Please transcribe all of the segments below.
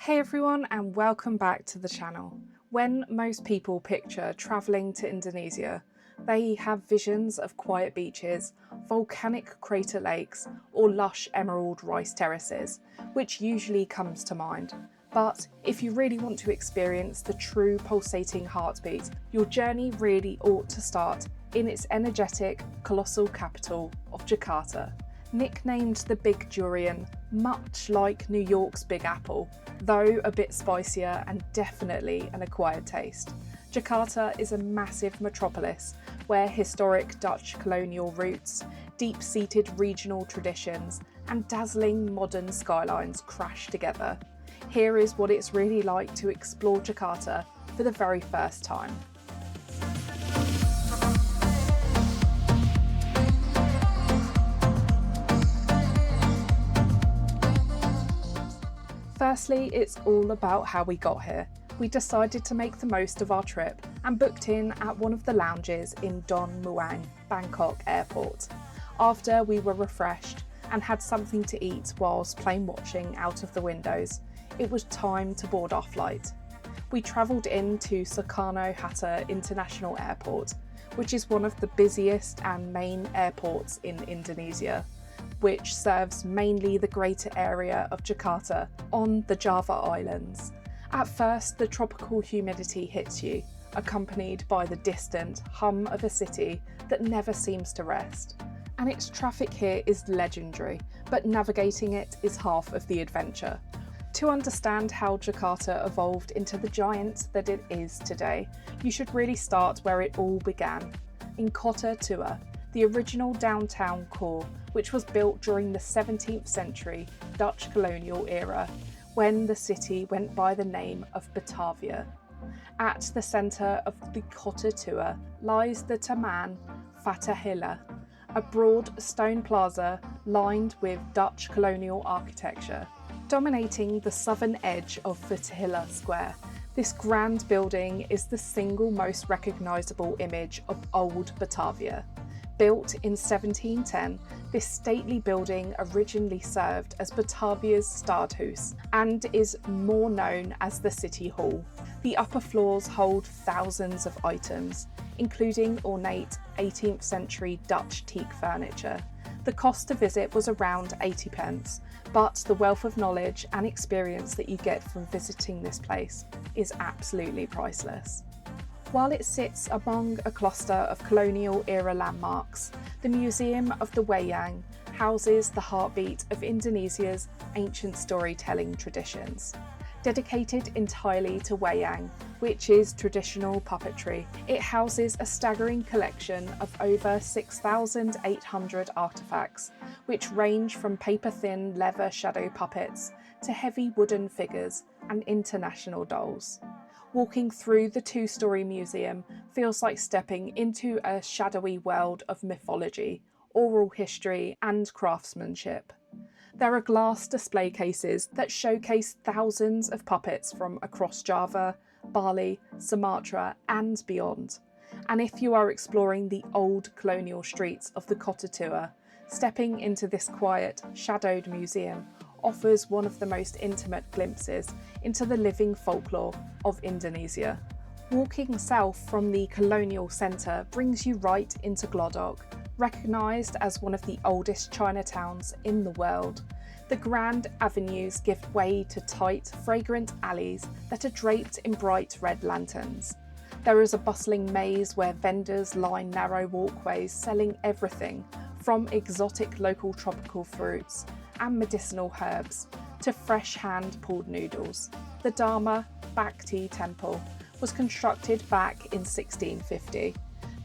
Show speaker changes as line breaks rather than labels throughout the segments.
Hey everyone, and welcome back to the channel. When most people picture travelling to Indonesia, they have visions of quiet beaches, volcanic crater lakes, or lush emerald rice terraces, which usually comes to mind. But if you really want to experience the true pulsating heartbeat, your journey really ought to start in its energetic, colossal capital of Jakarta. Nicknamed the Big Durian, much like New York's Big Apple, though a bit spicier and definitely an acquired taste. Jakarta is a massive metropolis where historic Dutch colonial roots, deep-seated regional traditions, and dazzling modern skylines crash together. Here is what it's really like to explore Jakarta for the very first time. Firstly, it's all about how we got here. We decided to make the most of our trip and booked in at one of the lounges in Don Muang, Bangkok airport. After we were refreshed and had something to eat whilst plane watching out of the windows, it was time to board our flight. We travelled into Soekarno-Hatta International Airport, which is one of the busiest and main airports in Indonesia, which serves mainly the greater area of Jakarta on the Java Islands. At first, the tropical humidity hits you, accompanied by the distant hum of a city that never seems to rest. And its traffic here is legendary, but navigating it is half of the adventure. To understand how Jakarta evolved into the giant that it is today, you should really start where it all began, in Kota Tua, the original downtown core, which was built during the 17th century Dutch colonial era, when the city went by the name of Batavia. At the centre of the Kota Tua lies the Taman Fatahillah, a broad stone plaza lined with Dutch colonial architecture. Dominating the southern edge of Fatahillah Square, this grand building is the single most recognisable image of old Batavia. Built in 1710, this stately building originally served as Batavia's Stadhuis and is more known as the City Hall. The upper floors hold thousands of items, including ornate 18th century Dutch teak furniture. The cost to visit was around 80 pence, but the wealth of knowledge and experience that you get from visiting this place is absolutely priceless. While it sits among a cluster of colonial era landmarks, the Museum of the Wayang houses the heartbeat of Indonesia's ancient storytelling traditions. Dedicated entirely to Wayang, which is traditional puppetry, it houses a staggering collection of over 6,800 artefacts, which range from paper-thin leather shadow puppets to heavy wooden figures and international dolls. Walking through the two-storey museum feels like stepping into a shadowy world of mythology, oral history, and craftsmanship. There are glass display cases that showcase thousands of puppets from across Java, Bali, Sumatra, and beyond. And if you are exploring the old colonial streets of the Kota Tua, stepping into this quiet, shadowed museum offers one of the most intimate glimpses into the living folklore of Indonesia. Walking south from the colonial centre brings you right into Glodock, recognised as one of the oldest Chinatowns in the world. The grand avenues give way to tight, fragrant alleys that are draped in bright red lanterns. There is a bustling maze where vendors line narrow walkways selling everything from exotic local tropical fruits and medicinal herbs to fresh hand-pulled noodles. The Dharma, Bhakti temple was constructed back in 1650.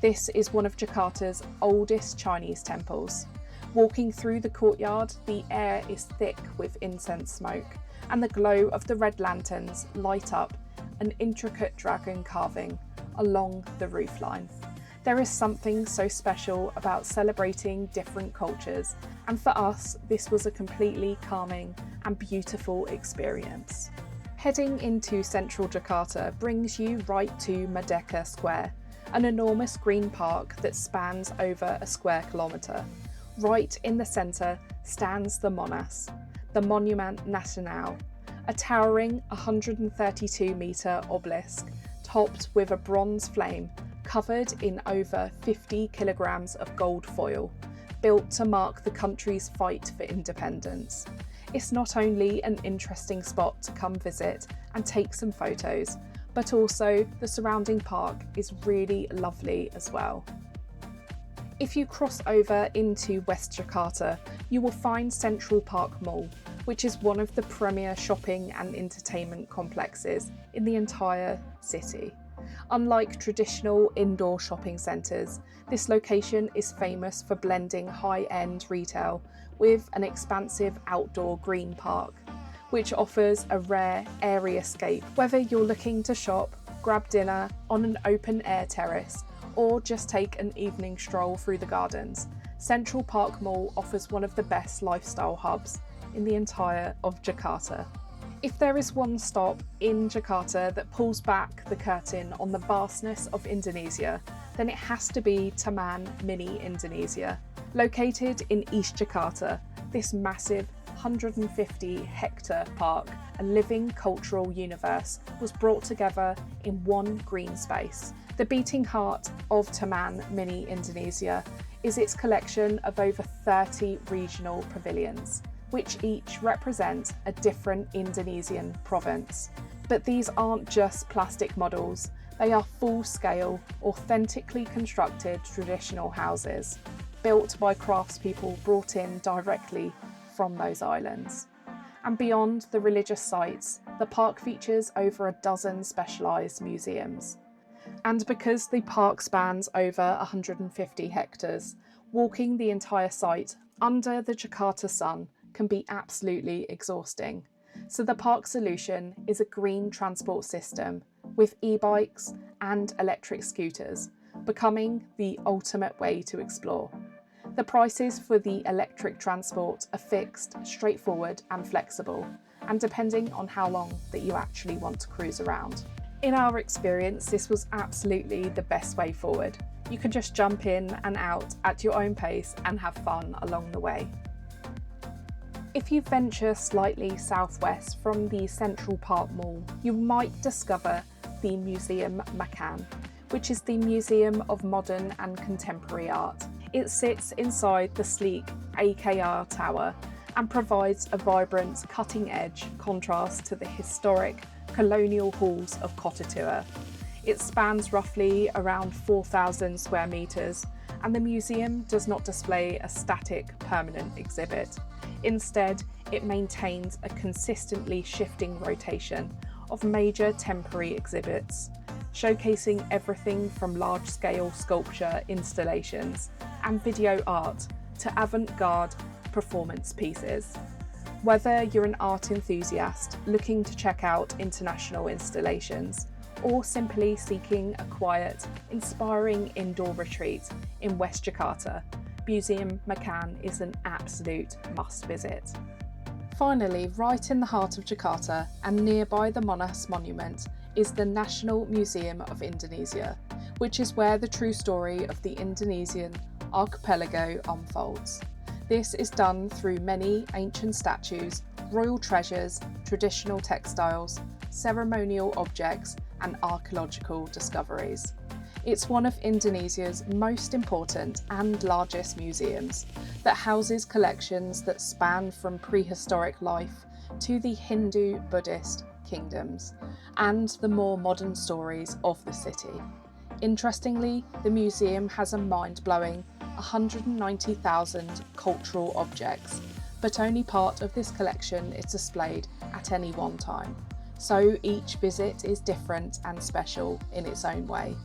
This is one of Jakarta's oldest Chinese temples. Walking through the courtyard, the air is thick with incense smoke, and the glow of the red lanterns light up an intricate dragon carving along the roofline. There is something so special about celebrating different cultures, and for us, this was a completely calming and beautiful experience. Heading into central Jakarta brings you right to Merdeka Square, an enormous green park that spans over a square kilometre. Right in the centre stands the Monas, the Monument Nasional, a towering 132-metre obelisk topped with a bronze flame covered in over 50 kilograms of gold foil, built to mark the country's fight for independence. It's not only an interesting spot to come visit and take some photos, but also the surrounding park is really lovely as well. If you cross over into West Jakarta, you will find Central Park Mall, which is one of the premier shopping and entertainment complexes in the entire city. Unlike traditional indoor shopping centres, this location is famous for blending high-end retail with an expansive outdoor green park, which offers a rare, airy escape. Whether you're looking to shop, grab dinner on an open-air terrace, or just take an evening stroll through the gardens, Central Park Mall offers one of the best lifestyle hubs in the entire of Jakarta. If there is one stop in Jakarta that pulls back the curtain on the vastness of Indonesia, then it has to be Taman Mini Indonesia. Located in East Jakarta, this massive 150-hectare park, a living cultural universe, was brought together in one green space. The beating heart of Taman Mini Indonesia is its collection of over 30 regional pavilions, which each represent a different Indonesian province. But these aren't just plastic models, they are full-scale, authentically constructed traditional houses, built by craftspeople brought in directly from those islands. And beyond the religious sites, the park features over a dozen specialised museums. And because the park spans over 150 hectares, walking the entire site under the Jakarta sun can be absolutely exhausting. So the park solution is a green transport system with e-bikes and electric scooters, becoming the ultimate way to explore. The prices for the electric transport are fixed, straightforward and flexible, and depending on how long that you actually want to cruise around. In our experience, this was absolutely the best way forward. You can just jump in and out at your own pace and have fun along the way. If you venture slightly southwest from the Central Park Mall, you might discover the Museum Macan, which is the Museum of Modern and Contemporary Art. It sits inside the sleek AKR Tower and provides a vibrant, cutting-edge contrast to the historic colonial halls of Kota Tua. It spans roughly around 4,000 square metres, and the museum does not display a static, permanent exhibit. Instead, it maintains a consistently shifting rotation of major temporary exhibits, showcasing everything from large-scale sculpture installations and video art to avant-garde performance pieces. Whether you're an art enthusiast looking to check out international installations, or simply seeking a quiet, inspiring indoor retreat in West Jakarta, Museum Macan is an absolute must-visit. Finally, right in the heart of Jakarta and nearby the Monas Monument is the National Museum of Indonesia, which is where the true story of the Indonesian archipelago unfolds. This is done through many ancient statues, royal treasures, traditional textiles, ceremonial objects, and archaeological discoveries. It's one of Indonesia's most important and largest museums that houses collections that span from prehistoric life to the Hindu Buddhist kingdoms and the more modern stories of the city. Interestingly, the museum has a mind-blowing 190,000 cultural objects, but only part of this collection is displayed at any one time. So each visit is different and special in its own way.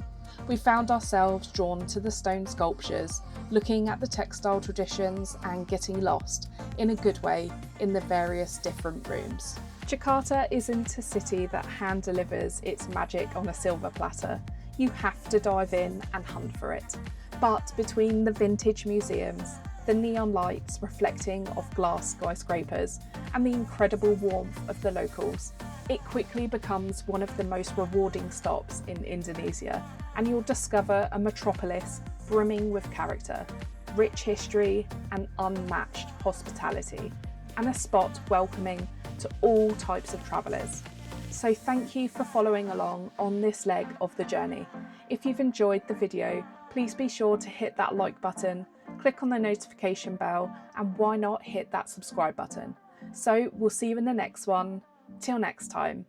We found ourselves drawn to the stone sculptures, looking at the textile traditions and getting lost, in a good way, in the various different rooms. Jakarta isn't a city that hand delivers its magic on a silver platter. You have to dive in and hunt for it. But between the vintage museums, the neon lights reflecting off glass skyscrapers, and the incredible warmth of the locals, it quickly becomes one of the most rewarding stops in Indonesia, and you'll discover a metropolis brimming with character, rich history and unmatched hospitality, and a spot welcoming to to all types of travellers. So thank you for following along on this leg of the journey. If you've enjoyed the video, please be sure to hit that like button, click on the notification bell, and why not hit that subscribe button. So we'll see you in the next one. Till next time.